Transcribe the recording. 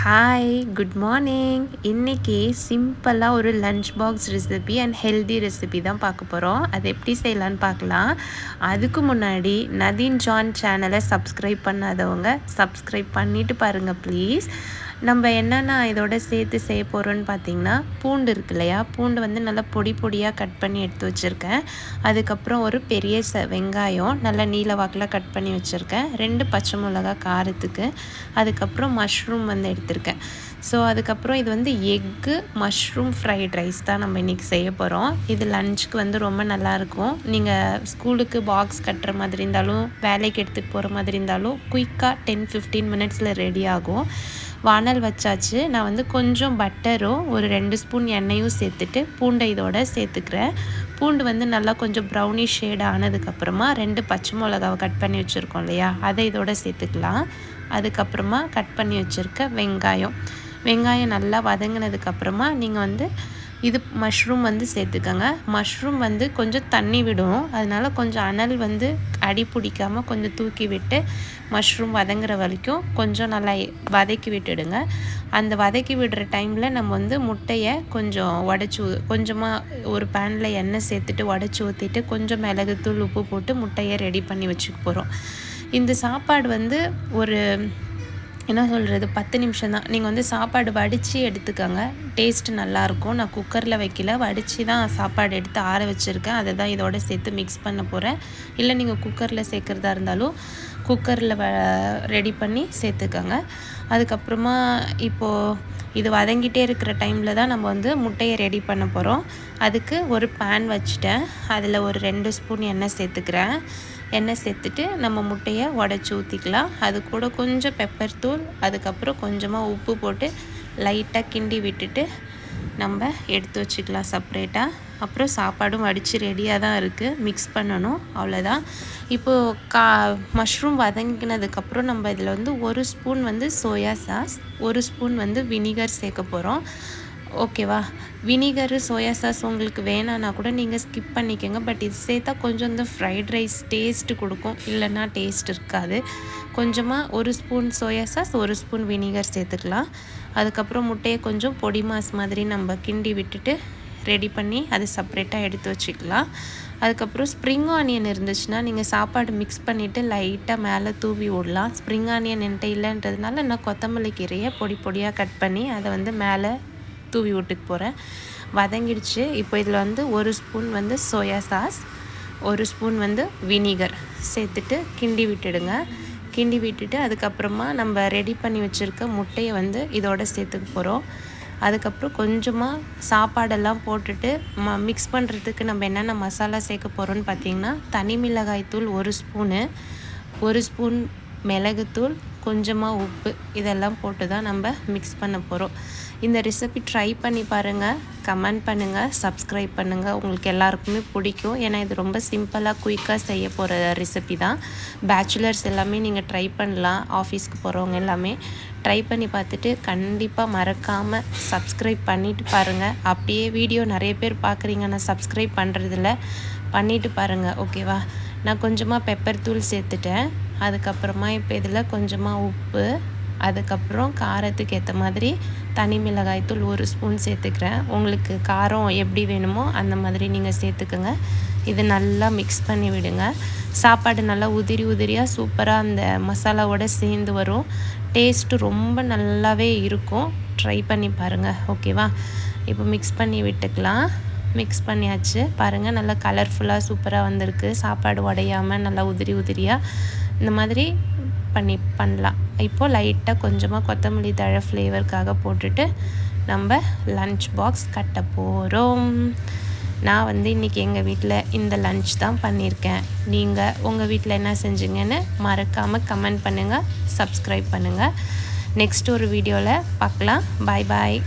Hi good morning. இன்றைக்கி சிம்பிளாக ஒரு lunch box recipe and healthy recipe தான் பார்க்க போகிறோம். அது எப்படி செய்யலான்னு பார்க்கலாம். அதுக்கு முன்னாடி நதீன் ஜான் சேனலை சப்ஸ்கிரைப் பண்ணாதவங்க சப்ஸ்கிரைப் பண்ணிவிட்டு பாருங்கள் ப்ளீஸ். நம்ம என்னென்ன இதோட சேர்த்து செய்ய போகிறோன்னு பார்த்திங்கன்னா, பூண்டு இருக்கு இல்லையா, பூண்டு வந்து நல்லா பொடி பொடியாக கட் பண்ணி எடுத்து வச்சுருக்கேன். அதுக்கப்புறம் ஒரு பெரிய வெங்காயம் நல்லா நீல வாக்கில் கட் பண்ணி வச்சுருக்கேன். 2 பச்சை மிளகா காரத்துக்கு. அதுக்கப்புறம் மஷ்ரூம் வந்து எடுத்திருக்கேன். ஸோ அதுக்கப்புறம் இது வந்து எக்கு மஷ்ரூம் ஃப்ரைட் ரைஸ் தான் நம்ம இன்றைக்கி செய்ய போகிறோம். இது லஞ்சுக்கு வந்து ரொம்ப நல்லாயிருக்கும். நீங்கள் ஸ்கூலுக்கு பாக்ஸ் கட்டுற மாதிரி இருந்தாலும், வேலைக்கு எடுத்துகிட்டு போகிற மாதிரி இருந்தாலும் குயிக்காக 10-15 மினிட்ஸில் ரெடி ஆகும். வானல் வச்சாச்சு. நான் வந்து கொஞ்சம் பட்டரும் ஒரு 2 ஸ்பூன் எண்ணெயும் சேர்த்துட்டு பூண்டை இதோட சேர்த்துக்கிறேன். பூண்டு வந்து நல்லா கொஞ்சம் ப்ரௌனிஷ் ஷேட் ஆனதுக்கப்புறமா 2 பச்சை மிளகாவை கட் பண்ணி வச்சுருக்கோம் இல்லையா, அதை இதோட சேர்த்துக்கலாம். அதுக்கப்புறமா கட் பண்ணி வச்சுருக்க வெங்காயம் நல்லா வதங்கினதுக்கப்புறமா நீங்கள் வந்து இது மஷ்ரூம் வந்து சேர்த்துக்கோங்க. மஷ்ரூம் வந்து கொஞ்சம் தண்ணி விடும், அதனால் கொஞ்சம் அனல் வந்து அடி பிடிக்காமல் கொஞ்சம் தூக்கி விட்டு மஷ்ரூம் வதங்குற வரைக்கும் கொஞ்சம் நல்லா வதக்கி விட்டுடுங்க. அந்த வதக்கி விடுற டைமில் நம்ம வந்து முட்டையை கொஞ்சம் கொஞ்சமாக ஒரு பேனில் எண்ணெய் சேர்த்துட்டு உடச்சி ஊற்றிட்டு கொஞ்சம் மிளகுத்தூள் உப்பு போட்டு முட்டையை ரெடி பண்ணி வச்சுக்க போகிறோம். இந்த சாப்பாடு வந்து ஒரு 10 நிமிஷம் தான். நீங்கள் வந்து சாப்பாடு வடித்து எடுத்துக்கோங்க, டேஸ்ட்டு நல்லாயிருக்கும். நான் குக்கரில் வைக்கல, வடித்து தான் சாப்பாடு எடுத்து ஆற வச்சுருக்கேன். அதை தான் இதோட சேர்த்து மிக்ஸ் பண்ண போகிறேன். இல்லை நீங்கள் குக்கரில் சேர்க்குறதா இருந்தாலும் குக்கரில் ரெடி பண்ணி சேர்த்துக்கோங்க. அதுக்கப்புறமா இப்போது இது வதங்கிட்டே இருக்கிற டைமில் தான் நம்ம வந்து முட்டையை ரெடி பண்ண போகிறோம். அதுக்கு ஒரு பேன் வச்சுட்டேன். அதில் ஒரு 2 ஸ்பூன் எண்ணெய் சேர்த்துக்கிறேன். எண்ணெய் சேர்த்துட்டு நம்ம முட்டையை உடச்சி ஊற்றிக்கலாம். அது கூட கொஞ்சம் பெப்பர் தூள், அதுக்கப்புறம் கொஞ்சமாக உப்பு போட்டு லைட்டாக கிண்டி விட்டுட்டு நம்ம எடுத்து வச்சுக்கலாம் செப்ரேட்டாக. அப்புறம் சாப்பாடும் வடித்து ரெடியாக தான் இருக்குது, மிக்ஸ் பண்ணணும், அவ்வளோதான். இப்போது மஷ்ரூம் வதங்கினதுக்கப்புறம் நம்ம இதில் வந்து 1 ஸ்பூன் வந்து சோயா சாஸ், 1 ஸ்பூன் வந்து வினிகர் சேர்க்க போகிறோம். ஓகேவா? வினிகரு சோயா சாஸ் உங்களுக்கு வேணான்னா கூட நீங்கள் ஸ்கிப் பண்ணிக்கோங்க. பட் இது சேர்த்தா கொஞ்சம் இந்த ஃப்ரைட் ரைஸ் டேஸ்ட்டு கொடுக்கும், இல்லைன்னா டேஸ்ட் இருக்காது. கொஞ்சமாக 1 spoon soya sauce, 1 spoon vinegar சேர்த்துக்கலாம். அதுக்கப்புறம் முட்டையை கொஞ்சம் பொடி மாஸ் மாதிரி நம்ம கிண்டி விட்டுட்டு ரெடி பண்ணி அதை செப்ரேட்டாக எடுத்து வச்சுக்கலாம். அதுக்கப்புறம் ஸ்ப்ரிங் ஆனியன் இருந்துச்சுன்னா நீங்கள் சாப்பாடு மிக்ஸ் பண்ணிவிட்டு லைட்டாக மேலே தூவி விடலாம். ஸ்ப்ரிங் ஆனியன் என்கிட்ட இல்லைன்றதுனால நான் கொத்தமல்லி கீரையை பொடி பொடியாக கட் பண்ணி அதை வந்து மேலே தூவி விட்டுக்கு போகிறேன். வதங்கிடுச்சு. இப்போ இதில் வந்து 1 ஸ்பூன் வந்து சோயா சாஸ், 1 ஸ்பூன் வந்து வினிகர் சேர்த்துட்டு கிண்டி விட்டுடுங்க. கிண்டி விட்டுட்டு அதுக்கப்புறமா நம்ம ரெடி பண்ணி வச்சுருக்க முட்டையை வந்து இதோட சேர்த்துக்க போகிறோம். அதுக்கப்புறம் கொஞ்சமாக சாப்பாடெல்லாம் போட்டுட்டு மிக்ஸ் பண்ணுறதுக்கு நம்ம என்னென்ன மசாலா சேர்க்க போகிறோன்னு பார்த்திங்கன்னா, தனி மிளகாய் தூள் 1 ஸ்பூனு, 1 ஸ்பூன் மிளகுத்தூள், கொஞ்சமாக உப்பு, இதெல்லாம் போட்டு தான் நம்ம மிக்ஸ் பண்ண போகிறோம். இந்த ரெசிபி ட்ரை பண்ணி பாருங்கள், கமெண்ட் பண்ணுங்கள், சப்ஸ்கிரைப் பண்ணுங்கள். உங்களுக்கு எல்லாருக்குமே பிடிக்கும். ஏன்னா இது ரொம்ப சிம்பிளாக குயிக்காக செய்ய போகிற ரெசிபி தான். பேச்சுலர்ஸ் எல்லாமே நீங்கள் ட்ரை பண்ணலாம், ஆஃபீஸ்க்கு போகிறவங்க எல்லாமே ட்ரை பண்ணி பார்த்துட்டு கண்டிப்பாக மறக்காமல் சப்ஸ்கிரைப் பண்ணிவிட்டு பாருங்கள். அப்படியே வீடியோ நிறைய பேர் பார்க்குறீங்க, நான் சப்ஸ்கிரைப் பண்ணுறதில்ல, பண்ணிவிட்டு பாருங்கள். ஓகேவா? நான் கொஞ்சமாக பெப்பர் தூள் சேர்த்துட்டேன். அதுக்கப்புறமா இப்போ இதில் கொஞ்சமாக உப்பு, அதுக்கப்புறம் காரத்துக்கு ஏற்ற மாதிரி தனி மிளகாய் தூள் 1 ஸ்பூன் சேர்த்துக்கிறேன். உங்களுக்கு காரம் எப்படி வேணுமோ அந்த மாதிரி நீங்கள் சேர்த்துக்குங்க. இது நல்லா மிக்ஸ் பண்ணி விடுங்க. சாப்பாடு நல்லா உதிரியாக சூப்பராக அந்த மசாலாவோடு சேர்ந்து வரும். டேஸ்ட்டு ரொம்ப நல்லாவே இருக்கும். ட்ரை பண்ணி பாருங்கள். ஓகேவா? இப்போ மிக்ஸ் பண்ணி விட்டுக்கலாம். மிக்ஸ் பண்ணியாச்சு. பாருங்கள், நல்லா கலர்ஃபுல்லாக சூப்பராக வந்திருக்கு. சாப்பாடு உடையாமல் நல்லா உதிரியாக இந்த மாதிரி பண்ணலாம். இப்போது லைட்டாக கொஞ்சமாக கொத்தமல்லி தழை ஃப்ளேவருக்காக போட்டுட்டு நம்ம லன்ச் பாக்ஸ் கட்ட போகிறோம். நான் வந்து இன்றைக்கி எங்கள் வீட்டில் இந்த லன்ச் தான் பண்ணியிருக்கேன். நீங்கள் உங்கள் வீட்டில் என்ன செஞ்சீங்கன்னு மறக்காமல் கமெண்ட் பண்ணுங்கள், சப்ஸ்கிரைப் பண்ணுங்கள். நெக்ஸ்ட் ஒரு வீடியோவில் பார்க்கலாம். பாய் பாய்.